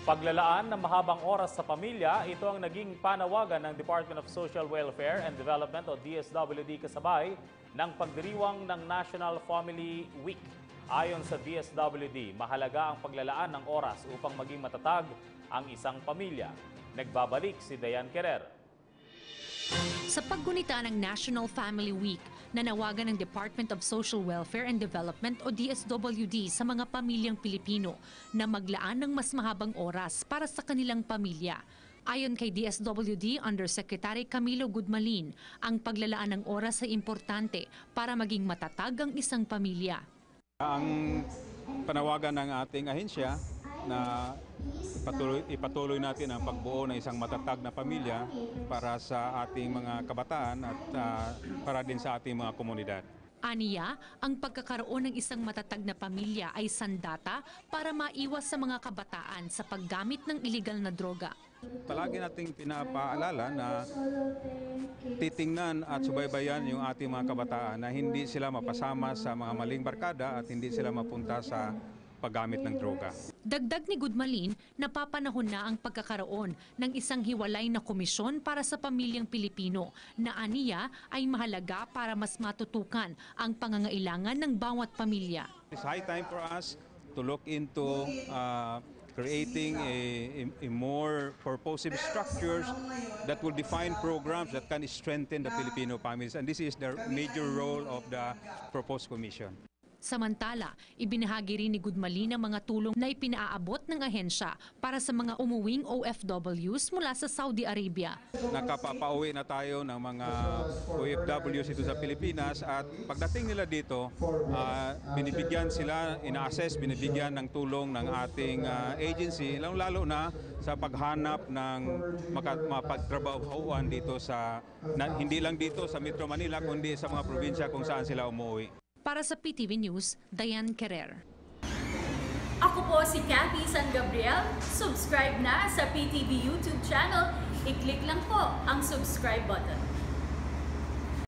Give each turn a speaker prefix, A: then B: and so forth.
A: Paglalaan ng mahabang oras sa pamilya, ito ang naging panawagan ng Department of Social Welfare and Development o DSWD kasabay ng pagdiriwang ng National Family Week. Ayon sa DSWD, mahalaga ang paglalaan ng oras upang maging matatag ang isang pamilya. Nagbabalik si Dayan Querer.
B: Sa paggunita ng National Family Week, nanawagan ng Department of Social Welfare and Development o DSWD sa mga pamilyang Pilipino na maglaan ng mas mahabang oras para sa kanilang pamilya. Ayon kay DSWD Undersecretary Camilo Gudmalin, ang paglalaan ng oras ay importante para maging matatag ang isang pamilya.
C: Ang panawagan ng ating ahensya na ipatuloy natin ang pagbuo ng isang matatag na pamilya para sa ating mga kabataan at para din sa ating mga komunidad.
B: Aniya, ang pagkakaroon ng isang matatag na pamilya ay sandata para maiwas sa mga kabataan sa paggamit ng iligal na droga.
C: Palagi nating pinapaalala na titingnan at subaybayan yung ating mga kabataan na hindi sila mapasama sa mga maling barkada at hindi sila mapunta sa paggamit ng droga.
B: Dagdag ni Gudmalin, napapanahon na ang pagkakaroon ng isang hiwalay na komisyon para sa pamilyang Pilipino na aniya ay mahalaga para mas matutukan ang pangangailangan ng bawat pamilya.
C: It's high time for us to look into creating a more purposive structures that will define programs that can strengthen the Filipino families. And this is the major role of the proposed commission.
B: Samantala, ibinahagi rin ni Gudmalin ang mga tulong na ipinaaabot ng ahensya para sa mga umuwing OFWs mula sa Saudi Arabia.
C: Nakapapauwi na tayo ng mga OFWs dito sa Pilipinas at pagdating nila dito, binibigyan sila, ina-assess, binibigyan ng tulong ng ating agency, lalo na sa paghanap ng mapagtrabahuan dito sa, hindi lang dito sa Metro Manila, kundi sa mga probinsya kung saan sila umuwi.
B: Para sa PTV News, Dayan Querer.
D: Ako po si Cathy San Gabriel. Subscribe na sa PTV YouTube channel. I-click lang po ang subscribe button.